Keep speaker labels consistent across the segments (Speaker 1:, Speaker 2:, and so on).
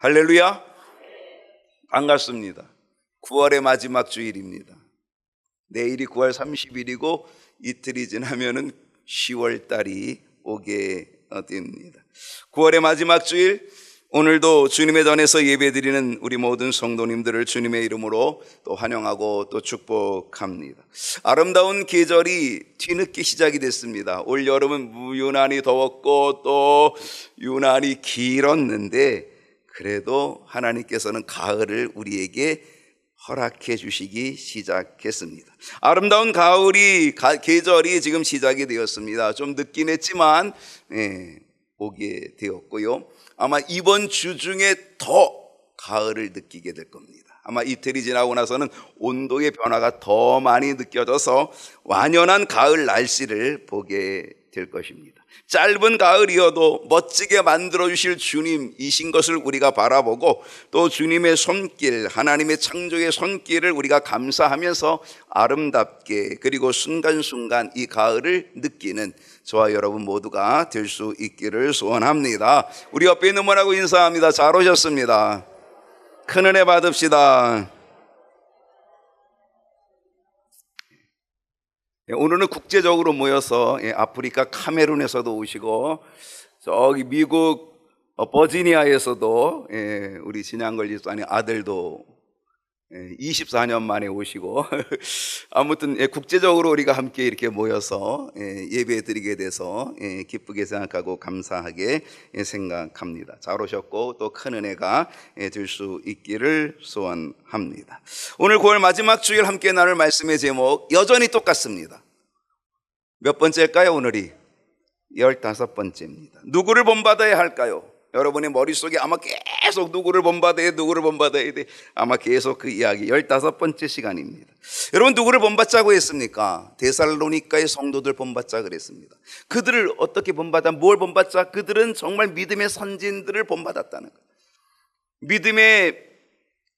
Speaker 1: 할렐루야. 반갑습니다. 9월의 마지막 주일입니다. 내일이 9월 30일이고 이틀이 지나면은 10월 달이 오게 됩니다. 9월의 마지막 주일, 오늘도 주님의 전에서 예배드리는 우리 모든 성도님들을 주님의 이름으로 또 환영하고 또 축복합니다. 아름다운 계절이 뒤늦게 시작이 됐습니다. 올 여름은 유난히 더웠고 또 유난히 길었는데 그래도 하나님께서는 가을을 우리에게 허락해 주시기 시작했습니다. 아름다운 계절이 지금 시작이 되었습니다. 좀 늦긴 했지만 오게 되었고요. 아마 이번 주 중에 더 가을을 느끼게 될 겁니다. 아마 이틀이 지나고 나서는 온도의 변화가 더 많이 느껴져서 완연한 가을 날씨를 보게 될 것입니다. 짧은 가을이어도 멋지게 만들어주실 주님이신 것을 우리가 바라보고 또 주님의 손길, 하나님의 창조의 손길을 우리가 감사하면서 아름답게 그리고 순간순간 이 가을을 느끼는 저와 여러분 모두가 될 수 있기를 소원합니다. 우리 옆에 있는 분하고 인사합니다. 잘 오셨습니다. 큰 은혜 받읍시다. 오늘은 국제적으로 모여서 아프리카 카메룬에서도 오시고 저기 미국 버지니아에서도 우리 진양걸 집사님 아들도 24년 만에 오시고 아무튼 국제적으로 우리가 함께 이렇게 모여서 예배 드리게 돼서 기쁘게 생각하고 감사하게 생각합니다. 잘 오셨고 또 큰 은혜가 될 수 있기를 소원합니다. 오늘 9월 마지막 주일 함께 나눌 말씀의 제목 여전히 똑같습니다. 몇 번째일까요? 오늘이 15번째입니다. 누구를 본받아야 할까요? 여러분의 머릿속에 아마 계속 누구를 본받아야 돼 아마 계속 그 이야기 15번째 시간입니다. 여러분 누구를 본받자고 했습니까? 데살로니가의 성도들 본받자 그랬습니다. 그들을 어떻게 본받아? 뭘 본받자? 그들은 정말 믿음의 선진들을 본받았다는 거예요. 믿음의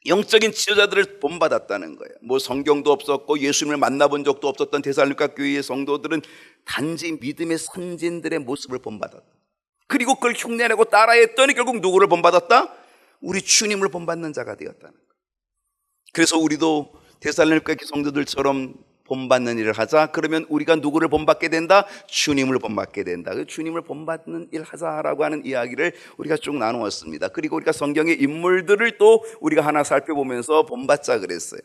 Speaker 1: 영적인 지도자들을 본받았다는 거예요. 뭐 성경도 없었고 예수님을 만나본 적도 없었던 데살로니가 교회의 성도들은 단지 믿음의 선진들의 모습을 본받았다. 그리고 그걸 흉내내고 따라했더니 결국 누구를 본받았다? 우리 주님을 본받는 자가 되었다는 거예요. 그래서 우리도 데살로니가 성도들처럼 본받는 일을 하자. 그러면 우리가 누구를 본받게 된다? 주님을 본받게 된다. 주님을 본받는 일 하자라고 하는 이야기를 우리가 쭉 나누었습니다. 그리고 우리가 성경의 인물들을 또 우리가 하나 살펴보면서 본받자 그랬어요.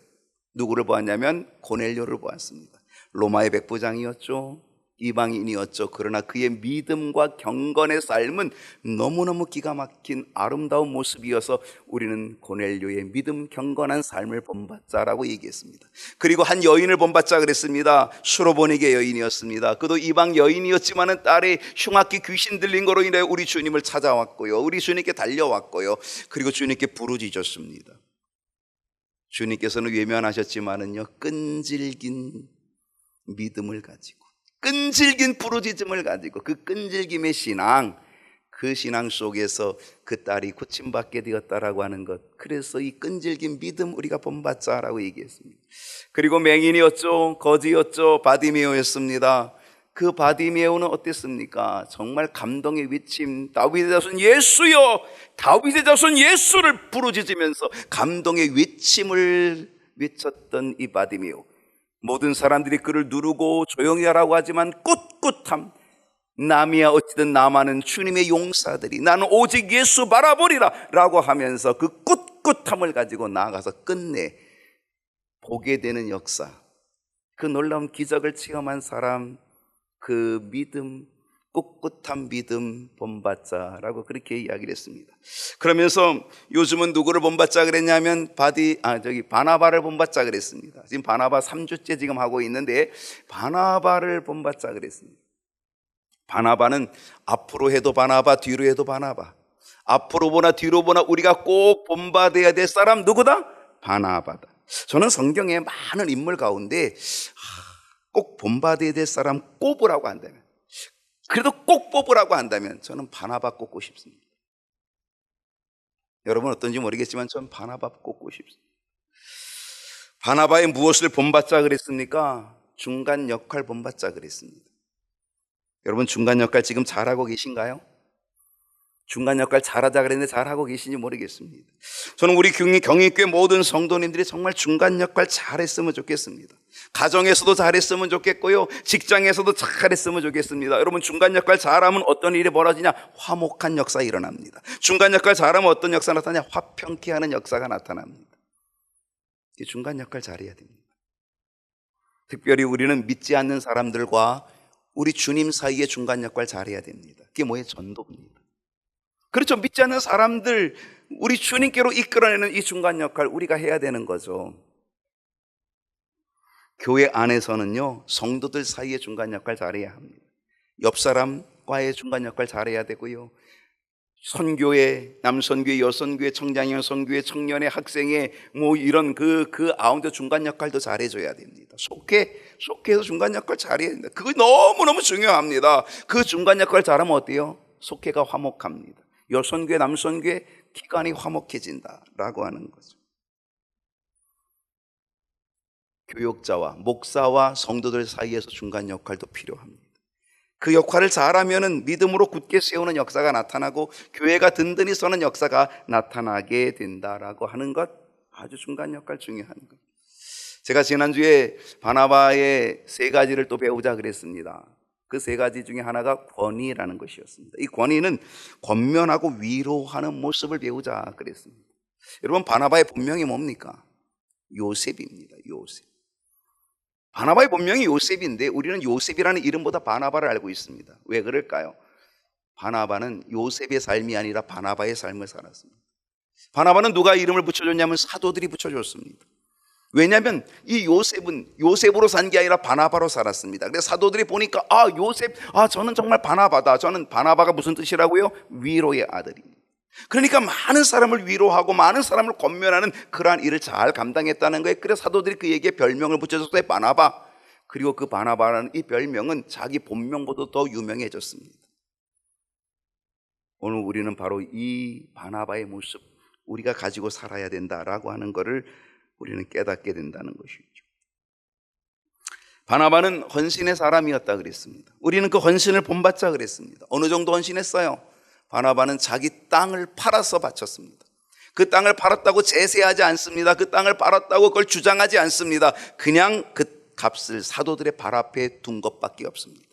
Speaker 1: 누구를 보았냐면 고넬료를 보았습니다. 로마의 백부장이었죠. 이방인이었죠. 그러나 그의 믿음과 경건의 삶은 너무너무 기가 막힌 아름다운 모습이어서 우리는 고넬료의 믿음 경건한 삶을 본받자라고 얘기했습니다. 그리고 한 여인을 본받자 그랬습니다. 수로보니게 여인이었습니다. 그도 이방 여인이었지만은 딸의 흉악기 귀신 들린 거로 인해 우리 주님을 찾아왔고요. 우리 주님께 달려왔고요. 그리고 주님께 부르짖었습니다. 주님께서는 외면하셨지만은요, 끈질긴 믿음을 가지고 끈질긴 부르짖음을 가지고 그 끈질김의 신앙, 그 신앙 속에서 그 딸이 고침받게 되었다라고 하는 것. 그래서 이 끈질긴 믿음 우리가 본받자라고 얘기했습니다. 그리고 맹인이었죠. 거지였죠. 바디메오였습니다. 그 바디메오는 어땠습니까? 정말 감동의 외침, 다윗의 자손 예수여, 다윗의 자손 예수를 부르짖으면서 감동의 외침을 외쳤던 이 바디메오. 모든 사람들이 그를 누르고 조용히 하라고 하지만 꿋꿋함, 남이야 어찌든 남아는 주님의 용사들이 나는 오직 예수 바라보리라 라고 하면서 그 꿋꿋함을 가지고 나아가서 끝내 보게 되는 역사, 그 놀라운 기적을 체험한 사람, 그 믿음, 꿋꿋한 믿음 본받자라고 그렇게 이야기를 했습니다. 그러면서 요즘은 누구를 본받자 그랬냐면 바나바를 본받자 그랬습니다. 지금 바나바 3주째 지금 하고 있는데 바나바를 본받자 그랬습니다. 바나바는 앞으로 해도 바나바, 뒤로 해도 바나바. 앞으로 보나 뒤로 보나 우리가 꼭 본받아야 될 사람 누구다? 바나바다. 저는 성경의 많은 인물 가운데 꼭 본받아야 될 사람 꼽으라고 한다면, 그래도 꼭 뽑으라고 한다면 저는 바나바 꼽고 싶습니다. 여러분 어떤지 모르겠지만 저는 바나바 꼽고 싶습니다. 바나바의 무엇을 본받자 그랬습니까? 중간 역할 본받자 그랬습니다. 여러분 중간 역할 지금 잘하고 계신가요? 중간 역할 잘하자 그랬는데 잘하고 계신지 모르겠습니다. 저는 우리 경희교회 모든 성도님들이 정말 중간 역할 잘했으면 좋겠습니다. 가정에서도 잘했으면 좋겠고요, 직장에서도 잘했으면 좋겠습니다. 여러분, 중간 역할 잘하면 어떤 일이 벌어지냐? 화목한 역사 일어납니다. 중간 역할 잘하면 어떤 역사 나타나냐? 화평케 하는 역사가 나타납니다. 이 중간 역할 잘해야 됩니다. 특별히 우리는 믿지 않는 사람들과 우리 주님 사이의 중간 역할 잘해야 됩니다. 그게 뭐예요? 전도입니다. 그렇죠. 믿지 않는 사람들, 우리 주님께로 이끌어내는 이 중간 역할 우리가 해야 되는 거죠. 교회 안에서는요, 성도들 사이의 중간 역할 잘해야 합니다. 옆 사람과의 중간 역할 잘해야 되고요, 선교회, 남선교회, 여선교회, 청장년 선교회, 청년회, 학생회, 뭐 이런 그 아웃도 중간 역할도 잘해줘야 됩니다. 속해서 중간 역할 잘해야 됩니다. 그거 너무너무 중요합니다. 그 중간 역할 잘하면 어때요? 속해가 화목합니다. 여선교회, 남선교회 기관이 화목해진다라고 하는 거죠. 교역자와 목사와 성도들 사이에서 중간 역할도 필요합니다. 그 역할을 잘하면은 믿음으로 굳게 세우는 역사가 나타나고 교회가 든든히 서는 역사가 나타나게 된다라고 하는 것, 아주 중간 역할 중요한 것. 제가 지난주에 바나바의 3가지를 또 배우자 그랬습니다. 그 3가지 중에 하나가 권위라는 것이었습니다. 이 권위는 권면하고 위로하는 모습을 배우자 그랬습니다. 여러분, 바나바의 본명이 뭡니까? 요셉입니다. 요셉. 바나바의 본명이 요셉인데 우리는 요셉이라는 이름보다 바나바를 알고 있습니다. 왜 그럴까요? 바나바는 요셉의 삶이 아니라 바나바의 삶을 살았습니다. 바나바는 누가 이름을 붙여줬냐면 사도들이 붙여줬습니다. 왜냐하면 이 요셉은 요셉으로 산 게 아니라 바나바로 살았습니다. 그래서 사도들이 보니까 요셉, 저는 정말 바나바다. 저는 바나바가 무슨 뜻이라고요? 위로의 아들입니다. 그러니까 많은 사람을 위로하고 많은 사람을 권면하는 그러한 일을 잘 감당했다는 거예요. 그래서 사도들이 그에게 별명을 붙여줬어요. 바나바. 그리고 그 바나바라는 이 별명은 자기 본명보다 더 유명해졌습니다. 오늘 우리는 바로 이 바나바의 모습, 우리가 가지고 살아야 된다라고 하는 것을 우리는 깨닫게 된다는 것이죠. 바나바는 헌신의 사람이었다 그랬습니다. 우리는 그 헌신을 본받자 그랬습니다. 어느 정도 헌신했어요? 바나바는 자기 땅을 팔아서 바쳤습니다. 그 땅을 팔았다고 제세하지 않습니다. 그 땅을 팔았다고 그걸 주장하지 않습니다. 그냥 그 값을 사도들의 발 앞에 둔 것밖에 없습니다.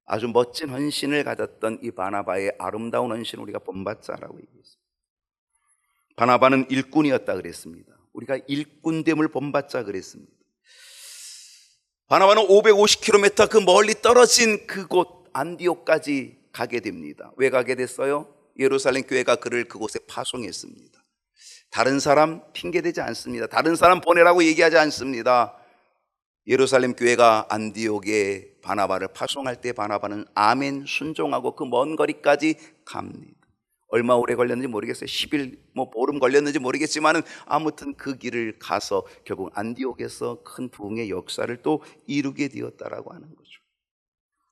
Speaker 1: 아주 멋진 헌신을 가졌던 이 바나바의 아름다운 헌신을 우리가 본받자라고 얘기했습니다. 바나바는 일꾼이었다 그랬습니다. 우리가 일꾼됨을 본받자 그랬습니다. 바나바는 550km 그 멀리 떨어진 그곳 안디옥까지 가게 됩니다. 왜 가게 됐어요? 예루살렘 교회가 그를 그곳에 파송했습니다. 다른 사람 핑계대지 않습니다. 다른 사람 보내라고 얘기하지 않습니다. 예루살렘 교회가 안디옥에 바나바를 파송할 때 바나바는 아멘 순종하고 그 먼 거리까지 갑니다. 얼마 오래 걸렸는지 모르겠어요. 10일 보름 걸렸는지 모르겠지만 아무튼 그 길을 가서 결국 안디옥에서 큰 부흥의 역사를 또 이루게 되었다라고 하는 거죠.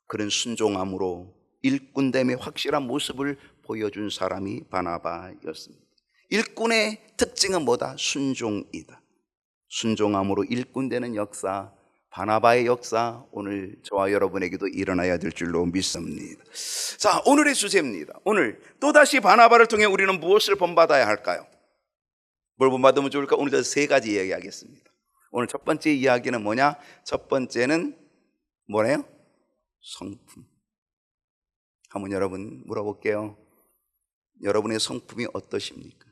Speaker 1: 그런 순종함으로 일꾼됨의 확실한 모습을 보여준 사람이 바나바였습니다. 일꾼의 특징은 뭐다? 순종이다. 순종함으로 일꾼되는 역사, 바나바의 역사, 오늘 저와 여러분에게도 일어나야 될 줄로 믿습니다. 자, 오늘의 주제입니다. 오늘 또다시 바나바를 통해 우리는 무엇을 본받아야 할까요? 뭘 본받으면 좋을까? 오늘 저 3가지 이야기하겠습니다. 오늘 첫 번째 이야기는 뭐냐? 첫 번째는 뭐래요? 성품. 한번 여러분 물어볼게요. 여러분의 성품이 어떠십니까?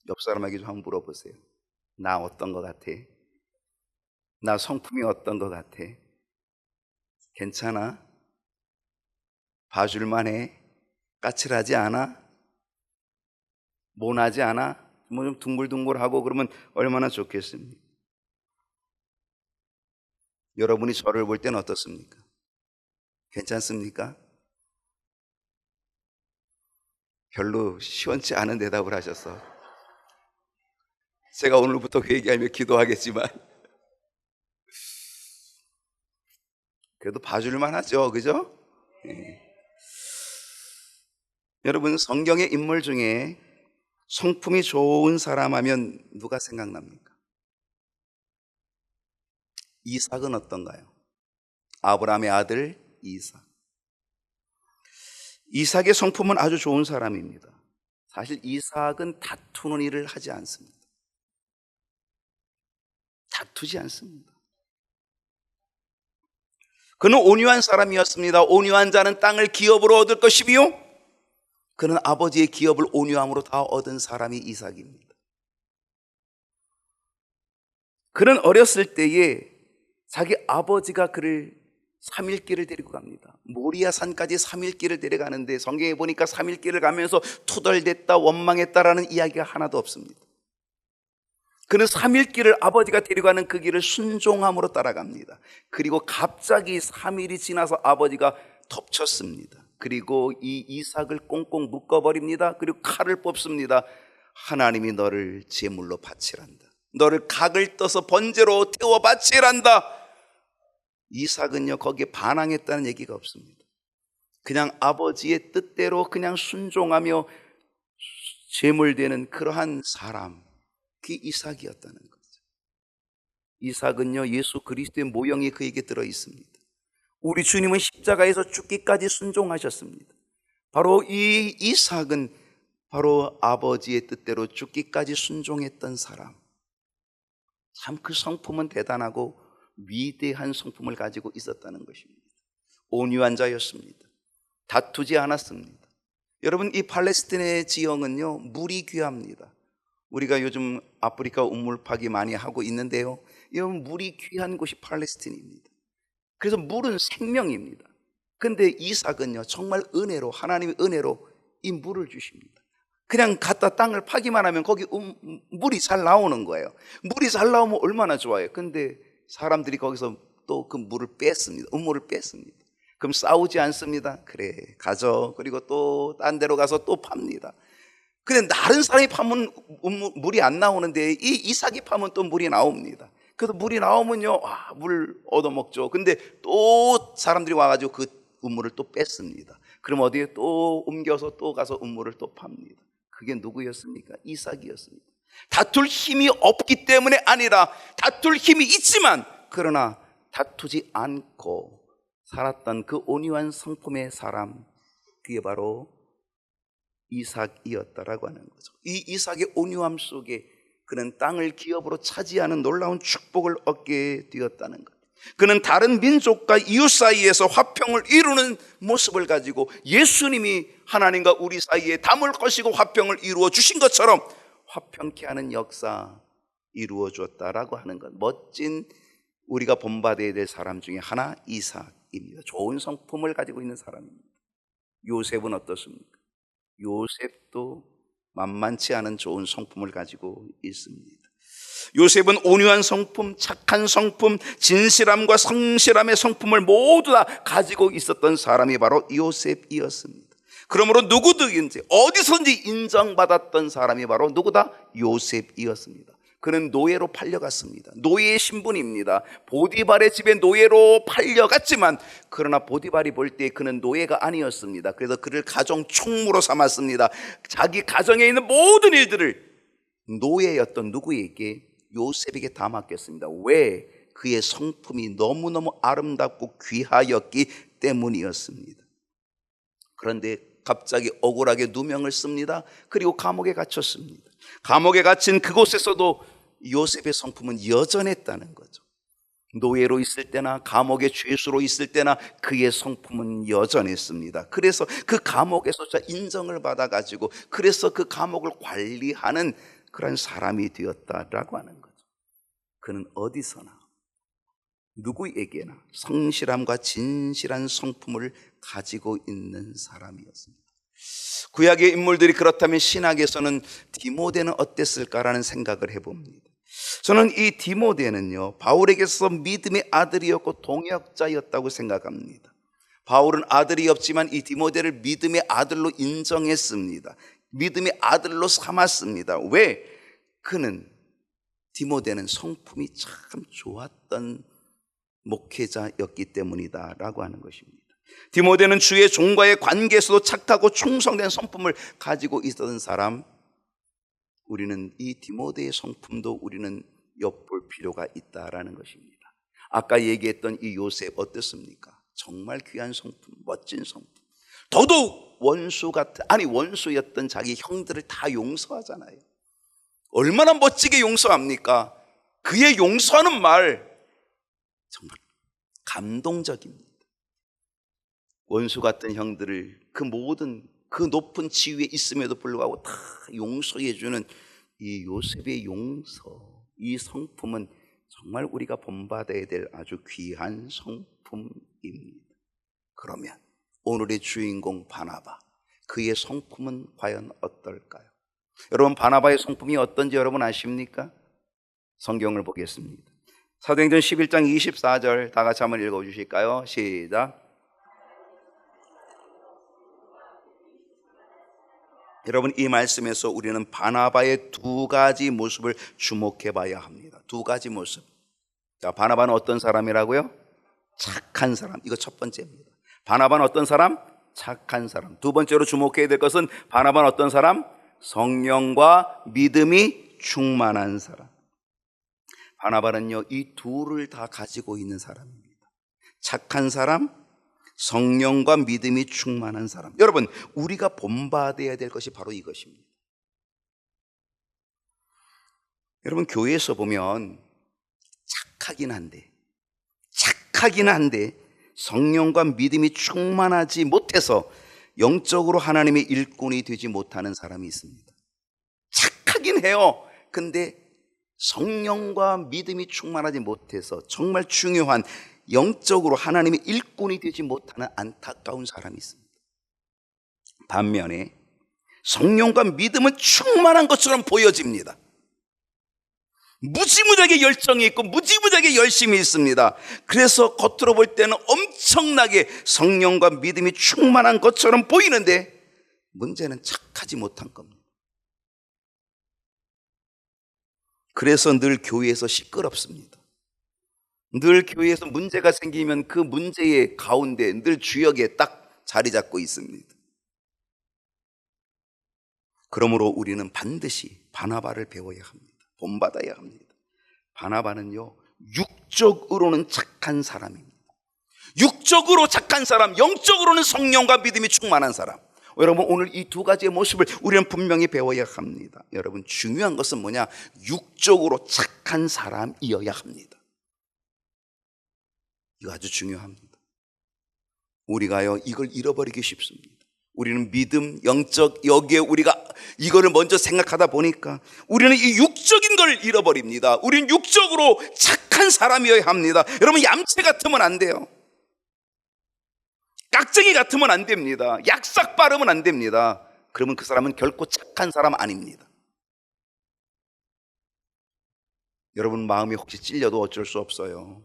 Speaker 1: 옆 사람에게 좀 한번 물어보세요. 나 어떤 것 같아? 나 성품이 어떤 것 같아? 괜찮아? 봐줄만 해? 까칠하지 않아? 모나지 않아? 뭐 좀 둥글둥글하고 그러면 얼마나 좋겠습니까? 여러분이 저를 볼 때는 어떻습니까? 괜찮습니까? 별로 시원치 않은 대답을 하셔서 제가 오늘부터 그 얘기하며 기도하겠지만 그래도 봐줄만 하죠. 그죠? 네. 여러분, 성경의 인물 중에 성품이 좋은 사람 하면 누가 생각납니까? 이삭은 어떤가요? 아브라함의 아들 이삭. 이삭의 성품은 아주 좋은 사람입니다. 사실 이삭은 다투는 일을 하지 않습니다. 다투지 않습니다. 그는 온유한 사람이었습니다. 온유한 자는 땅을 기업으로 얻을 것이며, 그는 아버지의 기업을 온유함으로 다 얻은 사람이 이삭입니다. 그는 어렸을 때에 자기 아버지가 그를 3일 길을 데리고 갑니다. 모리아 산까지 3일 길을 데려가는데 성경에 보니까 3일 길을 가면서 투덜댔다 원망했다라는 이야기가 하나도 없습니다. 그는 3일 길을 아버지가 데려가는 그 길을 순종함으로 따라갑니다. 그리고 갑자기 3일이 지나서 아버지가 덮쳤습니다. 그리고 이 이삭을 꽁꽁 묶어버립니다. 그리고 칼을 뽑습니다. 하나님이 너를 제물로 바치란다. 너를 각을 떠서 번제로 태워 바치란다. 이삭은요, 거기에 반항했다는 얘기가 없습니다. 그냥 아버지의 뜻대로 그냥 순종하며 제물되는 그러한 사람, 그게 이삭이었다는 거죠. 이삭은요, 예수 그리스도의 모형이 그에게 들어 있습니다. 우리 주님은 십자가에서 죽기까지 순종하셨습니다. 바로 이 이삭은 바로 아버지의 뜻대로 죽기까지 순종했던 사람. 참 그 성품은 대단하고 위대한 성품을 가지고 있었다는 것입니다. 온유한 자였습니다. 다투지 않았습니다. 여러분, 이 팔레스틴의 지형은요, 물이 귀합니다. 우리가 요즘 아프리카 우물 파기 많이 하고 있는데요, 이 물이 귀한 곳이 팔레스틴입니다. 그래서 물은 생명입니다. 근데 이삭은요, 정말 은혜로, 하나님의 은혜로 이 물을 주십니다. 그냥 갖다 땅을 파기만 하면 거기 물이 잘 나오는 거예요. 물이 잘 나오면 얼마나 좋아요. 근데 사람들이 거기서 또 그 물을 뺐습니다. 음물을 뺐습니다. 그럼 싸우지 않습니다. 그래, 가져. 그리고 또 딴 데로 가서 또 팝니다. 근데 다른 사람이 파면 물이 안 나오는데 이 이삭이 파면 또 물이 나옵니다. 그래서 물이 나오면요, 물 얻어먹죠. 근데 또 사람들이 와가지고 그 음물을 또 뺐습니다. 그럼 어디에 또 옮겨서 또 가서 음물을 또 팝니다. 그게 누구였습니까? 이삭이었습니다. 다툴 힘이 없기 때문에 아니라, 다툴 힘이 있지만 그러나 다투지 않고 살았던 그 온유한 성품의 사람, 그게 바로 이삭이었다라고 하는 거죠. 이 이삭의 온유함 속에 그는 땅을 기업으로 차지하는 놀라운 축복을 얻게 되었다는 것. 그는 다른 민족과 이웃 사이에서 화평을 이루는 모습을 가지고 예수님이 하나님과 우리 사이에 담을 것이고 화평을 이루어 주신 것처럼 화평케 하는 역사 이루어 주었다라고 하는 것. 멋진, 우리가 본받아야 될 사람 중에 하나 이삭입니다. 좋은 성품을 가지고 있는 사람입니다. 요셉은 어떻습니까? 요셉도 만만치 않은 좋은 성품을 가지고 있습니다. 요셉은 온유한 성품, 착한 성품, 진실함과 성실함의 성품을 모두 다 가지고 있었던 사람이 바로 요셉이었습니다. 그러므로 누구든지 어디서든지 인정받았던 사람이 바로 누구다? 요셉이었습니다. 그는 노예로 팔려갔습니다. 노예의 신분입니다. 보디발의 집에 노예로 팔려갔지만 그러나 보디발이 볼 때 그는 노예가 아니었습니다. 그래서 그를 가정 총무로 삼았습니다. 자기 가정에 있는 모든 일들을 노예였던 누구에게? 요셉에게 다 맡겼습니다. 왜? 그의 성품이 너무너무 아름답고 귀하였기 때문이었습니다. 그런데 갑자기 억울하게 누명을 씁니다. 그리고 감옥에 갇혔습니다. 감옥에 갇힌 그곳에서도 요셉의 성품은 여전했다는 거죠. 노예로 있을 때나 감옥의 죄수로 있을 때나 그의 성품은 여전했습니다. 그래서 그 감옥에서 인정을 받아가지고 그래서 그 감옥을 관리하는 그런 사람이 되었다라고 하는 거죠. 그는 어디서나 누구에게나 성실함과 진실한 성품을 가지고 있는 사람이었습니다. 구약의 인물들이 그렇다면 신약에서는 디모데는 어땠을까라는 생각을 해봅니다. 저는 이 디모데는요, 바울에게서 믿음의 아들이었고 동역자였다고 생각합니다. 바울은 아들이 없지만 이 디모데를 믿음의 아들로 인정했습니다. 믿음의 아들로 삼았습니다. 왜? 그는, 디모데는 성품이 참 좋았던 목회자였기 때문이다라고 하는 것입니다. 디모데는 주의 종과의 관계에서도 착하고 충성된 성품을 가지고 있었던 사람. 우리는 이 디모데의 성품도 우리는 엿볼 필요가 있다라는 것입니다. 아까 얘기했던 이 요셉 어떻습니까? 정말 귀한 성품, 멋진 성품. 더더욱 원수였던 자기 형들을 다 용서하잖아요. 얼마나 멋지게 용서합니까? 그의 용서하는 말 정말 감동적입니다. 원수 같은 형들을 그 높은 지위에 있음에도 불구하고 다 용서해주는 이 요셉의 용서, 이 성품은 정말 우리가 본받아야 될 아주 귀한 성품입니다. 그러면 오늘의 주인공 바나바, 그의 성품은 과연 어떨까요? 여러분, 바나바의 성품이 어떤지 여러분 아십니까? 성경을 보겠습니다. 사도행전 11장 24절 다 같이 한번 읽어주실까요? 시작. 여러분, 이 말씀에서 우리는 바나바의 두 가지 모습을 주목해 봐야 합니다. 두 가지 모습. 자, 바나바는 어떤 사람이라고요? 착한 사람. 이거 첫 번째입니다. 바나바는 어떤 사람? 착한 사람. 두 번째로 주목해야 될 것은 바나바는 어떤 사람? 성령과 믿음이 충만한 사람. 바나바는요, 이 둘을 다 가지고 있는 사람입니다. 착한 사람, 성령과 믿음이 충만한 사람. 여러분, 우리가 본받아야 될 것이 바로 이것입니다. 여러분, 교회에서 보면 착하긴 한데 성령과 믿음이 충만하지 못해서 영적으로 하나님의 일꾼이 되지 못하는 사람이 있습니다. 착하긴 해요. 근데 성령과 믿음이 충만하지 못해서 정말 중요한 영적으로 하나님의 일꾼이 되지 못하는 안타까운 사람이 있습니다. 반면에 성령과 믿음은 충만한 것처럼 보여집니다. 무지무지하게 열정이 있고 무지무지하게 열심히 있습니다. 그래서 겉으로 볼 때는 엄청나게 성령과 믿음이 충만한 것처럼 보이는데 문제는 착하지 못한 겁니다. 그래서 늘 교회에서 시끄럽습니다. 늘 교회에서 문제가 생기면 그 문제의 가운데 늘 주역에 딱 자리 잡고 있습니다. 그러므로 우리는 반드시 바나바를 배워야 합니다. 본받아야 합니다. 바나바는요, 육적으로는 착한 사람입니다. 육적으로 착한 사람, 영적으로는 성령과 믿음이 충만한 사람. 여러분, 오늘 이 두 가지의 모습을 우리는 분명히 배워야 합니다. 여러분, 중요한 것은 뭐냐? 육적으로 착한 사람이어야 합니다. 이거 아주 중요합니다. 우리가요, 이걸 잃어버리기 쉽습니다. 우리는 믿음, 영적, 여기에 우리가 이거를 먼저 생각하다 보니까 우리는 이 육적인 걸 잃어버립니다. 우리는 육적으로 착한 사람이어야 합니다. 여러분, 얌체 같으면 안 돼요. 깍쟁이 같으면 안 됩니다. 약삭 빠르면 안 됩니다. 그러면 그 사람은 결코 착한 사람 아닙니다. 여러분, 마음이 혹시 찔려도 어쩔 수 없어요.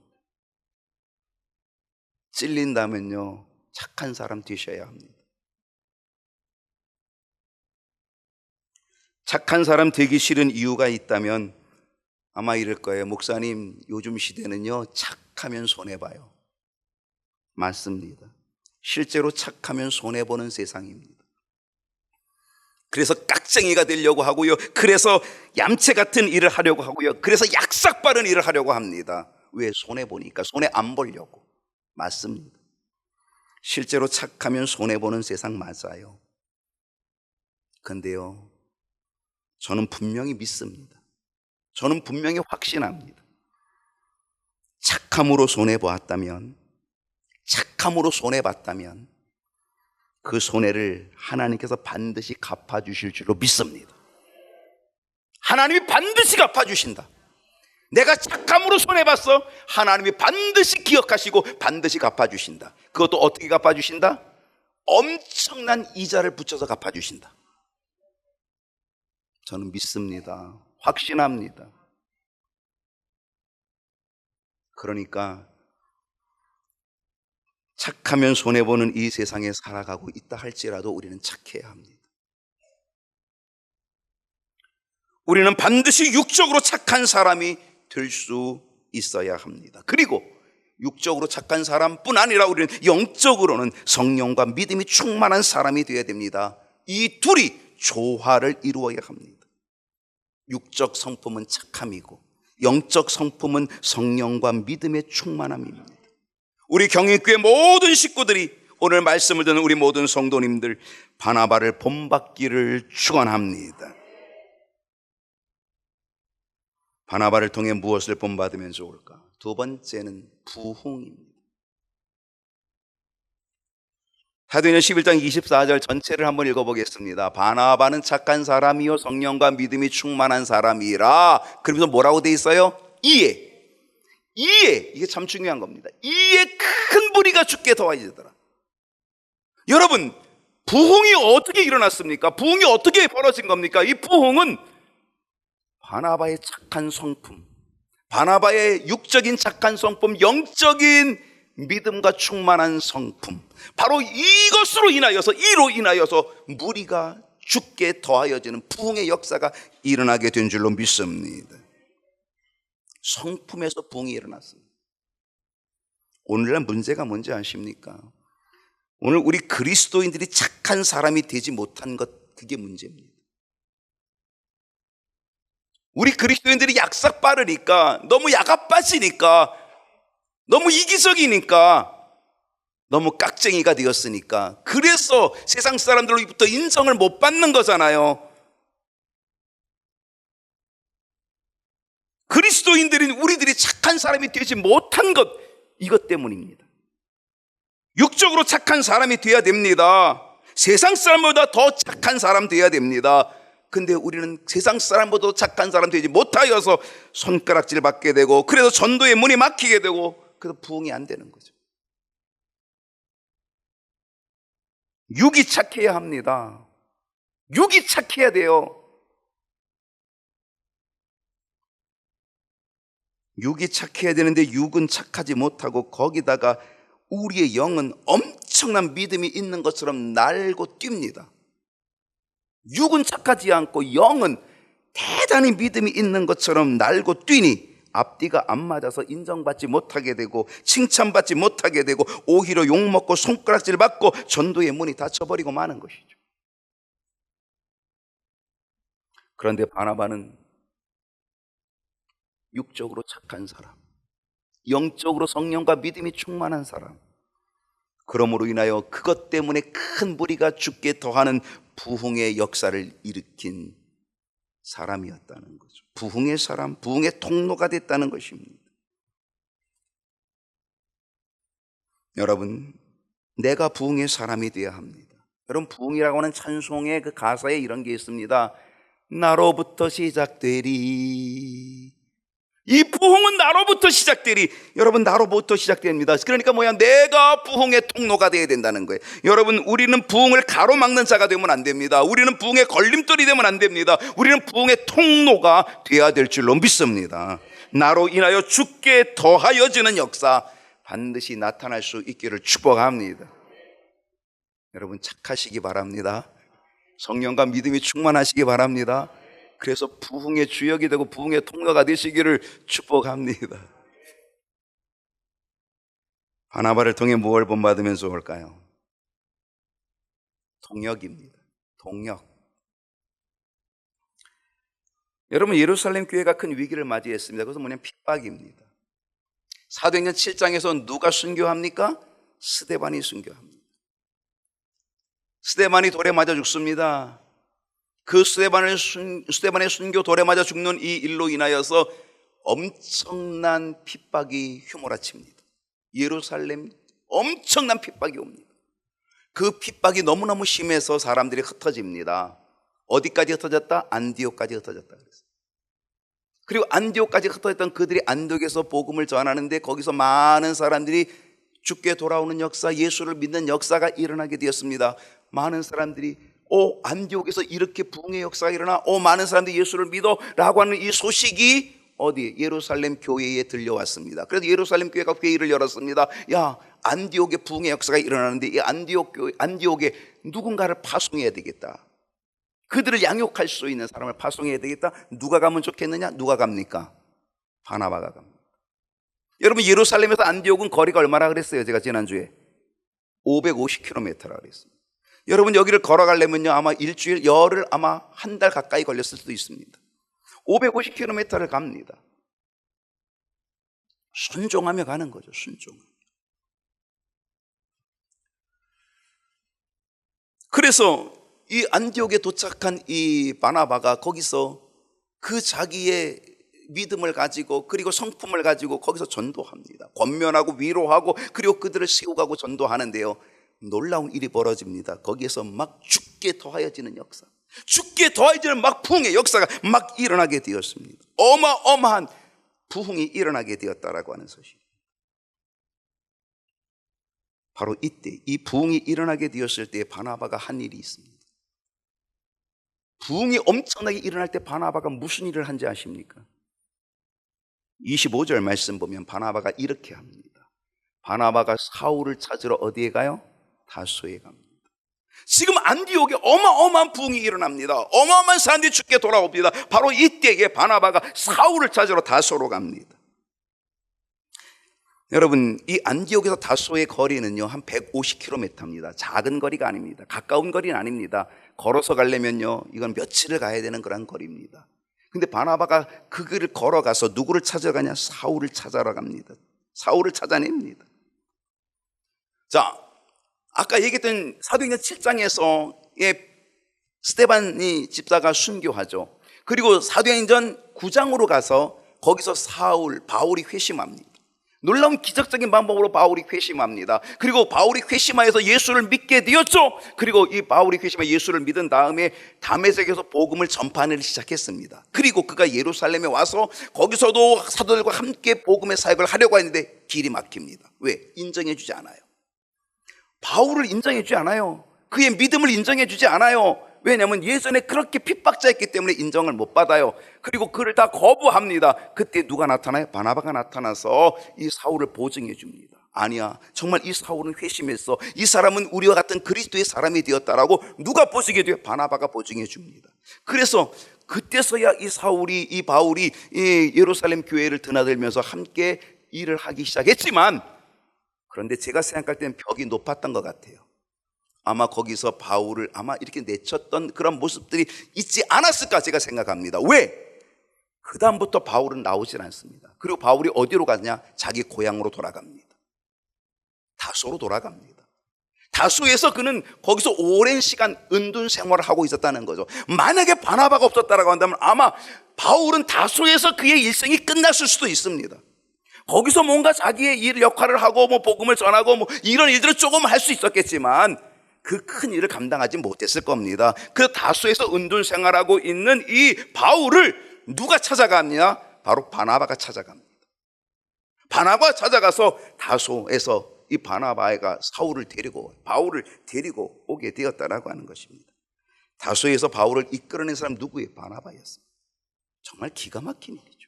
Speaker 1: 찔린다면요, 착한 사람 되셔야 합니다. 착한 사람 되기 싫은 이유가 있다면 아마 이럴 거예요. 목사님, 요즘 시대는요, 착하면 손해봐요. 맞습니다. 실제로 착하면 손해보는 세상입니다. 그래서 깍쟁이가 되려고 하고요. 그래서 얌체 같은 일을 하려고 하고요. 그래서 약삭 빠른 일을 하려고 합니다. 왜? 손해보니까. 손해 안 보려고. 맞습니다. 실제로 착하면 손해보는 세상 맞아요. 근데요, 저는 분명히 믿습니다. 저는 분명히 확신합니다. 착함으로 손해보았다면, 착함으로 손해봤다면 그 손해를 하나님께서 반드시 갚아주실 줄로 믿습니다. 하나님이 반드시 갚아주신다. 내가 착함으로 손해봤어. 하나님이 반드시 기억하시고 반드시 갚아주신다. 그것도 어떻게 갚아주신다? 엄청난 이자를 붙여서 갚아주신다. 저는 믿습니다. 확신합니다. 그러니까 착하면 손해보는 이 세상에 살아가고 있다 할지라도 우리는 착해야 합니다. 우리는 반드시 육적으로 착한 사람이 될 수 있어야 합니다. 그리고 육적으로 착한 사람뿐 아니라 우리는 영적으로는 성령과 믿음이 충만한 사람이 되어야 됩니다. 이 둘이 조화를 이루어야 합니다. 육적 성품은 착함이고 영적 성품은 성령과 믿음의 충만함입니다. 우리 경인교회 모든 식구들이 오늘 말씀을 듣는 우리 모든 성도님들 바나바를 본받기를 축원합니다. 바나바를 통해 무엇을 본받으면 좋을까? 두 번째는 부흥입니다. 사도행전 11장 24절 전체를 한번 읽어보겠습니다. 바나바는 착한 사람이요 성령과 믿음이 충만한 사람이라. 그러면서 뭐라고 돼 있어요? 이에 이게 참 중요한 겁니다. 이에 큰 무리가 죽게 더하여지더라. 여러분, 부흥이 어떻게 일어났습니까? 부흥이 어떻게 벌어진 겁니까? 이 부흥은 바나바의 착한 성품, 바나바의 육적인 착한 성품, 영적인 믿음과 충만한 성품, 바로 이것으로 인하여서, 이로 인하여서 무리가 죽게 더하여지는 부흥의 역사가 일어나게 된 줄로 믿습니다. 성품에서 부흥이 일어났습니다. 오늘날 문제가 뭔지 아십니까? 오늘 우리 그리스도인들이 착한 사람이 되지 못한 것, 그게 문제입니다. 우리 그리스도인들이 약삭 빠르니까, 너무 야갑빠지니까, 너무 이기적이니까, 너무 깍쟁이가 되었으니까, 그래서 세상 사람들로부터 인정을 못 받는 거잖아요. 그리스도인들인 우리들이 착한 사람이 되지 못한 것, 이것 때문입니다. 육적으로 착한 사람이 되어야 됩니다. 세상 사람보다 더 착한 사람 되어야 됩니다. 근데 우리는 세상 사람보다 착한 사람 되지 못하여서 손가락질 받게 되고, 그래서 전도의 문이 막히게 되고, 그래서 부흥이 안 되는 거죠. 육이 착해야 합니다. 육이 착해야 돼요. 육이 착해야 되는데 육은 착하지 못하고, 거기다가 우리의 영은 엄청난 믿음이 있는 것처럼 날고 뜁니다. 육은 착하지 않고 영은 대단히 믿음이 있는 것처럼 날고 뛰니 앞뒤가 안 맞아서 인정받지 못하게 되고, 칭찬받지 못하게 되고, 오히려 욕먹고 손가락질 받고 전도의 문이 닫혀버리고 마는 것이죠. 그런데 바나바는 육적으로 착한 사람, 영적으로 성령과 믿음이 충만한 사람, 그러므로 인하여 그것 때문에 큰 무리가 죽게 더하는 부흥의 역사를 일으킨 사람이었다는 거죠. 부흥의 사람, 부흥의 통로가 됐다는 것입니다. 여러분, 내가 부흥의 사람이 되어야 합니다. 여러분, 부흥이라고 하는 찬송의 그 가사에 이런 게 있습니다. 나로부터 시작되리. 이 부흥은 나로부터 시작되리. 여러분, 나로부터 시작됩니다. 그러니까 뭐야? 내가 부흥의 통로가 되어야 된다는 거예요. 여러분, 우리는 부흥을 가로막는 자가 되면 안 됩니다. 우리는 부흥의 걸림돌이 되면 안 됩니다. 우리는 부흥의 통로가 되어야 될 줄로 믿습니다. 나로 인하여 죽게 더하여지는 역사 반드시 나타날 수 있기를 축복합니다. 여러분, 착하시기 바랍니다. 성령과 믿음이 충만하시기 바랍니다. 그래서 부흥의 주역이 되고 부흥의 통로가 되시기를 축복합니다. 바나바를 통해 무엇을 본받으면 좋을까요? 동역입니다. 동역. 여러분, 예루살렘 교회가 큰 위기를 맞이했습니다. 그것은 뭐냐면 핍박입니다. 사도행전 7장에서 누가 순교합니까? 스데반이 순교합니다. 스데반이 돌에 맞아 죽습니다. 그 스데반의 순교 돌에 맞아 죽는 이 일로 인하여서 엄청난 핍박이 휘몰아칩니다. 예루살렘 엄청난 핍박이 옵니다. 그 핍박이 너무너무 심해서 사람들이 흩어집니다. 어디까지 흩어졌다? 안디옥까지 흩어졌다 그랬어요. 그리고 안디옥까지 흩어졌던 그들이 안디옥에서 복음을 전하는데, 거기서 많은 사람들이 죽게 돌아오는 역사, 예수를 믿는 역사가 일어나게 되었습니다. 많은 사람들이 안디옥에서 이렇게 부흥의 역사가 일어나, 많은 사람들이 예수를 믿어 라고 하는 이 소식이 어디? 예루살렘 교회에 들려왔습니다. 그래서 예루살렘 교회가 회의를 열었습니다. 야, 안디옥에 부흥의 역사가 일어나는데 이 안디옥에 누군가를 파송해야 되겠다. 그들을 양육할 수 있는 사람을 파송해야 되겠다. 누가 가면 좋겠느냐? 누가 갑니까? 바나바가 갑니다. 여러분, 예루살렘에서 안디옥은 거리가 얼마나 그랬어요? 제가 지난주에 550km라 그랬습니다. 여러분, 여기를 걸어가려면요, 아마 일주일, 열흘, 아마 한 달 가까이 걸렸을 수도 있습니다. 550km를 갑니다. 순종하며 가는 거죠, 순종. 그래서 이 안디옥에 도착한 이 바나바가 거기서 그 자기의 믿음을 가지고 그리고 성품을 가지고 거기서 전도합니다. 권면하고 위로하고 그리고 그들을 세우고 전도하는데요, 놀라운 일이 벌어집니다. 거기에서 막 죽게 더하여지는 역사, 죽게 더하여지는 막 부흥의 역사가 막 일어나게 되었습니다. 어마어마한 부흥이 일어나게 되었다라고 하는 소식. 바로 이때 이 부흥이 일어나게 되었을 때 바나바가 한 일이 있습니다. 부흥이 엄청나게 일어날 때 바나바가 무슨 일을 한지 아십니까? 25절 말씀 보면 바나바가 이렇게 합니다. 바나바가 사울을 찾으러 어디에 가요? 다소에 갑니다. 지금 안디옥에 어마어마한 부흥이 일어납니다. 어마어마한 사람들이 죽게 돌아옵니다. 바로 이때에 바나바가 사울을 찾으러 다소로 갑니다. 여러분, 이 안디옥에서 다소의 거리는요 한 150km입니다. 작은 거리가 아닙니다. 가까운 거리는 아닙니다. 걸어서 가려면요 이건 며칠을 가야 되는 그런 거리입니다. 근데 바나바가 그 길을 걸어가서 누구를 찾아가냐? 사울을 찾아러 갑니다. 사울을 찾아냅니다. 자, 아까 얘기했던 사도행전 7장에서 스데반이 집사가 순교하죠. 그리고 사도행전 9장으로 가서 거기서 바울이 회심합니다. 놀라운 기적적인 방법으로 바울이 회심합니다. 그리고 바울이 회심하여서 예수를 믿게 되었죠. 그리고 이 바울이 회심하여 예수를 믿은 다음에 다메섹에서 복음을 전파하기 시작했습니다. 그리고 그가 예루살렘에 와서 거기서도 사도들과 함께 복음의 사역을 하려고 했는데 길이 막힙니다. 왜? 인정해주지 않아요. 바울을 인정해주지 않아요. 그의 믿음을 인정해주지 않아요. 왜냐하면 예전에 그렇게 핍박자였기 때문에 인정을 못 받아요. 그리고 그를 다 거부합니다. 그때 누가 나타나요? 바나바가 나타나서 이 사울을 보증해 줍니다. 아니야, 정말 이 사울은 회심했어. 이 사람은 우리와 같은 그리스도의 사람이 되었다라고 누가 보증해 줘요? 바나바가 보증해 줍니다. 그래서 그때서야 이 바울이 이 예루살렘 교회를 드나들면서 함께 일을 하기 시작했지만, 그런데 제가 생각할 때는 벽이 높았던 것 같아요. 아마 거기서 바울을 아마 이렇게 내쳤던 그런 모습들이 있지 않았을까 제가 생각합니다. 왜? 그 다음부터 바울은 나오질 않습니다. 그리고 바울이 어디로 가냐? 자기 고향으로 돌아갑니다. 다소로 돌아갑니다. 다소에서 그는 거기서 오랜 시간 은둔 생활을 하고 있었다는 거죠. 만약에 바나바가 없었다라고 한다면 아마 바울은 다소에서 그의 일생이 끝났을 수도 있습니다. 거기서 뭔가 자기의 일 역할을 하고 복음을 전하고 이런 일들을 조금 할 수 있었겠지만 그 큰 일을 감당하지 못했을 겁니다. 그 다소에서 은둔 생활하고 있는 이 바울을 누가 찾아갔냐? 바로 바나바가 찾아갑니다. 바나바가 찾아가서 다소에서 이 바나바가 바울을 데리고 오게 되었다라고 하는 것입니다. 다소에서 바울을 이끌어낸 사람 누구예요? 바나바였습니다. 정말 기가 막힌 일이죠.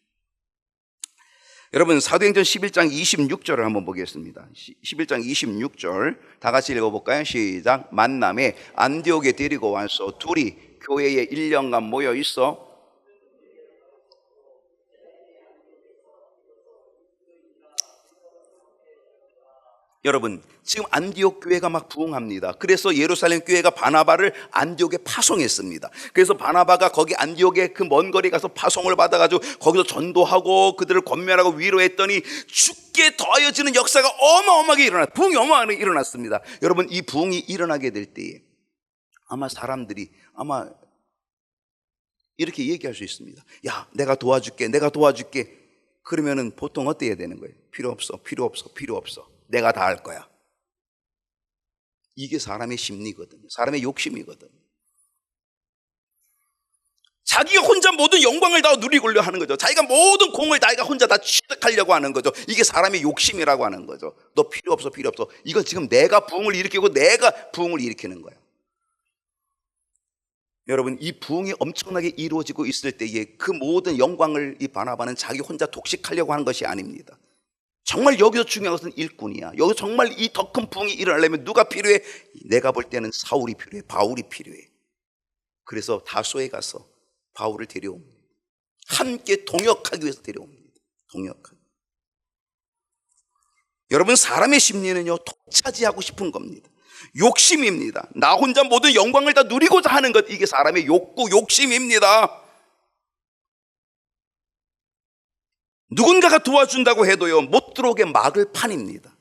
Speaker 1: 여러분, 사도행전 11장 26절을 한번 보겠습니다. 11장 26절 다 같이 읽어볼까요? 시작. 만남에 안디옥에 데리고 와서 둘이 교회에 1년간 모여 있어 여러분, 지금 안디옥 교회가 막 부흥합니다. 그래서 예루살렘 교회가 바나바를 안디옥에 파송했습니다. 그래서 바나바가 거기 안디옥에 그 먼 거리 가서 파송을 받아가지고 거기서 전도하고 그들을 권면하고 위로했더니 죽게 더하여지는 역사가 어마어마하게 부흥이 어마어마하게 일어났습니다. 여러분, 이 부흥이 일어나게 될 때에 아마 사람들이 이렇게 얘기할 수 있습니다. 야, 내가 도와줄게. 그러면은 보통 어떻게 해야 되는 거예요? 필요 없어. 내가 다 할 거야. 이게 사람의 심리거든요. 사람의 욕심이거든요. 자기가 혼자 모든 영광을 다 누리고려 하는 거죠. 자기가 모든 공을 자기가 혼자 다 취득하려고 하는 거죠. 이게 사람의 욕심이라고 하는 거죠. 너 필요 없어. 이건 지금 내가 부흥을 일으키고 내가 부흥을 일으키는 거예요. 여러분, 이 부흥이 엄청나게 이루어지고 있을 때에 그 모든 영광을 이 바나바는 자기 혼자 독식하려고 하는 것이 아닙니다. 정말 여기서 중요한 것은 일꾼이야. 여기서 정말 이 더 큰 부흥이 일어나려면 누가 필요해? 내가 볼 때는 사울이 필요해. 바울이 필요해. 그래서 다소에 가서 바울을 데려옵니다. 함께 동역하기 위해서 데려옵니다. 동역하기. 여러분, 사람의 심리는요, 독차지하고 싶은 겁니다. 욕심입니다. 나 혼자 모든 영광을 다 누리고자 하는 것, 이게 사람의 욕심입니다. 누군가가 도와준다고 해도요, 못 들어오게 막을 판입니다.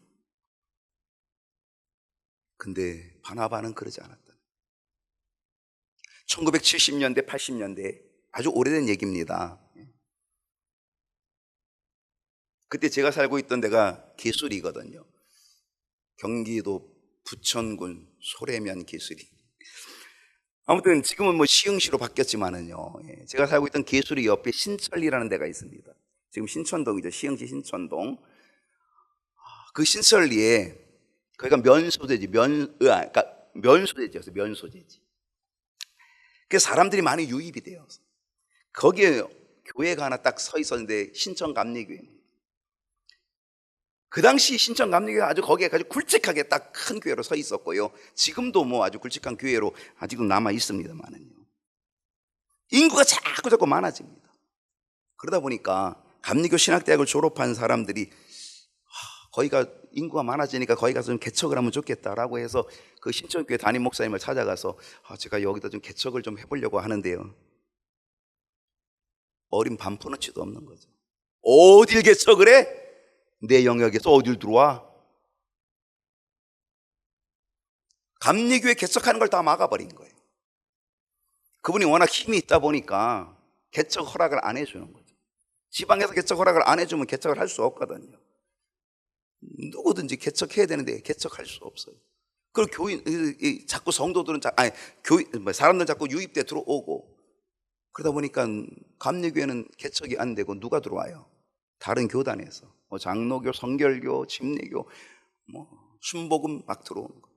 Speaker 1: 근데 바나바는 그러지 않았다. 1970년대, 80년대 아주 오래된 얘기입니다. 그때 제가 살고 있던 데가 기술이거든요. 경기도 부천군 소래면 기술이. 아무튼 지금은 뭐 시흥시로 바뀌었지만은요. 제가 살고 있던 기술이 옆에 신천리라는 데가 있습니다. 지금 신천동이죠. 시흥시 신천동. 그 신천리에 거기가 면소재지, 그러니까 면소재지였어요. 면소재지. 그래서 사람들이 많이 유입이 돼요. 거기에 교회가 하나 딱 서 있었는데 신천감리교회입니다. 그 당시 신천감리교회가 아주 거기에 아주 굵직하게 딱 큰 교회로 서 있었고요. 지금도 뭐 아주 굵직한 교회로 아직도 남아 있습니다만은요. 인구가 자꾸 많아집니다. 그러다 보니까 감리교 신학대학을 졸업한 사람들이 거기가 인구가 많아지니까 거기 가서 좀 개척을 하면 좋겠다라고 해서 그 신천교회 담임 목사님을 찾아가서 제가 여기다 좀 개척을 좀 해보려고 하는데요. 어린 반푼어치도 없는 거죠. 어딜 개척을 해? 내 영역에서 어딜 들어와? 감리교회 개척하는 걸 다 막아버린 거예요. 그분이 워낙 힘이 있다 보니까 개척 허락을 안 해주는 거죠. 지방에서 개척 허락을 안 해주면 개척을 할 수 없거든요. 누구든지 개척해야 되는데 개척할 수 없어요. 그리고 교인, 자꾸 성도들은, 사람들 자꾸 유입돼 들어오고, 그러다 보니까 감리교회는 개척이 안 되고 누가 들어와요? 다른 교단에서. 장로교, 성결교, 침례교, 순복음 막 들어오는 거예요.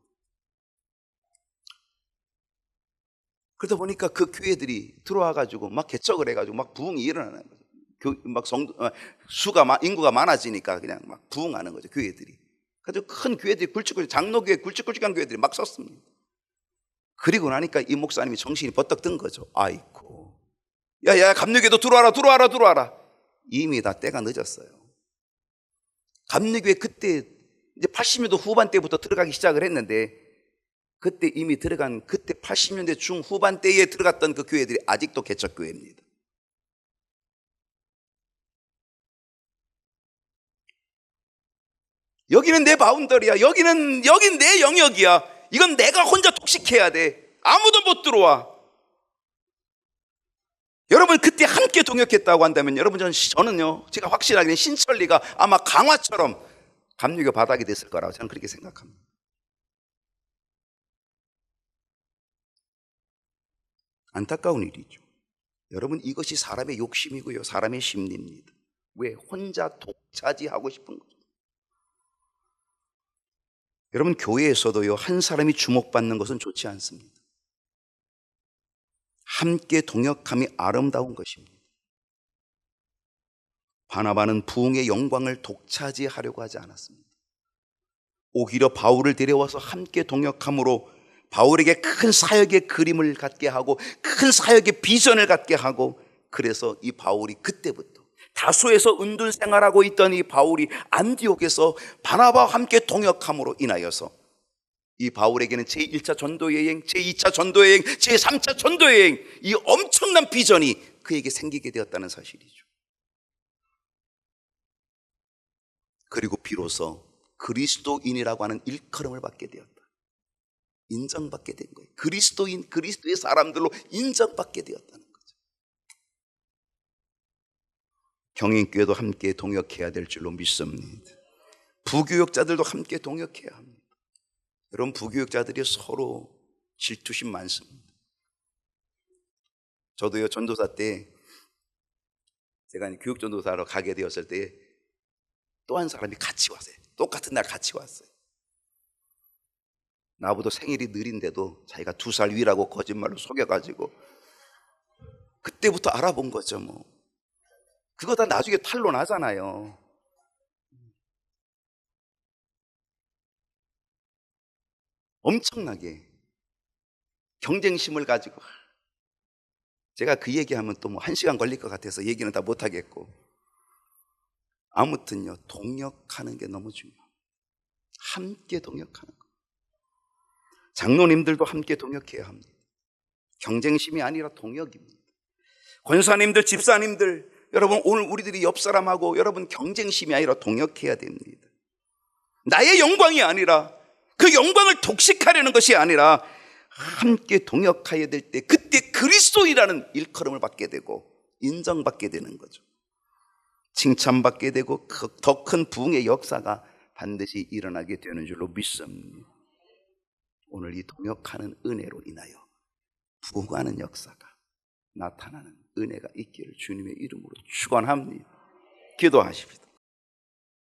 Speaker 1: 그러다 보니까 그 교회들이 들어와가지고 막 개척을 해가지고 막 부흥이 일어나는 거죠. 인구가 많아지니까 그냥 막 부흥하는 거죠, 교회들이. 그래서 큰 교회들이 장로교회 굵직굵직한 교회들이 막 섰습니다. 그리고 나니까 이 목사님이 정신이 버떡 든 거죠. 아이고, 야, 감리교회도 들어와라. 이미 다 때가 늦었어요. 감리교회 그때 이제 80년대 후반 때부터 들어가기 시작을 했는데, 그때 이미 그때 80년대 중후반 때에 들어갔던 그 교회들이 아직도 개척교회입니다. 여기는 내 바운더리야. 여긴 내 영역이야. 이건 내가 혼자 독식해야 돼. 아무도 못 들어와. 여러분 그때 함께 동역했다고 한다면 여러분 저는요, 제가 확실하게 신천리가 아마 강화처럼 감리교 바닥이 됐을 거라고 저는 그렇게 생각합니다. 안타까운 일이죠. 여러분 이것이 사람의 욕심이고요, 사람의 심리입니다. 왜? 혼자 독차지하고 싶은 거죠. 여러분 교회에서도요, 한 사람이 주목받는 것은 좋지 않습니다. 함께 동역함이 아름다운 것입니다. 바나바는 부흥의 영광을 독차지하려고 하지 않았습니다. 오히려 바울을 데려와서 함께 동역함으로 바울에게 큰 사역의 그림을 갖게 하고 큰 사역의 비전을 갖게 하고, 그래서 이 바울이 그때부터 다소에서 은둔 생활하고 있던 이 바울이 안디옥에서 바나바와 함께 동역함으로 인하여서 이 바울에게는 제1차 전도여행, 제2차 전도여행, 제3차 전도여행, 이 엄청난 비전이 그에게 생기게 되었다는 사실이죠. 그리고 비로소 그리스도인이라고 하는 일컬음을 받게 되었다. 인정받게 된 거예요. 그리스도인, 그리스도의 사람들로 인정받게 되었다는 거죠. 경인교회도 함께 동역해야 될 줄로 믿습니다. 부교역자들도 함께 동역해야 합니다. 여러분 부교역자들이 서로 질투심 많습니다. 저도요, 전도사 때 제가 교육전도사로 가게 되었을 때 또 한 사람이 같이 왔어요. 똑같은 날 같이 왔어요. 나보다 생일이 느린데도 자기가 2살 위라고 거짓말로 속여가지고 그때부터 알아본 거죠. 뭐 그거 다 나중에 탄로나잖아요. 엄청나게 경쟁심을 가지고, 제가 그 얘기하면 또 뭐 1시간 걸릴 것 같아서 얘기는 다 못하겠고, 아무튼요, 동역하는 게 너무 중요해요. 함께 동역하는 거. 장로님들도 함께 동역해야 합니다. 경쟁심이 아니라 동역입니다. 권사님들, 집사님들, 여러분 오늘 우리들이 옆 사람하고 여러분 경쟁심이 아니라 동역해야 됩니다. 나의 영광이 아니라, 그 영광을 독식하려는 것이 아니라, 함께 동역하여야 될 때 그때 그리스도인이라는 일컬음을 받게 되고 인정받게 되는 거죠. 칭찬받게 되고 더 큰 부흥의 역사가 반드시 일어나게 되는 줄로 믿습니다. 오늘 이 동역하는 은혜로 인하여 부흥하는 역사가 나타나는 은혜가 있기를 주님의 이름으로 축원합니다. 기도하십시다.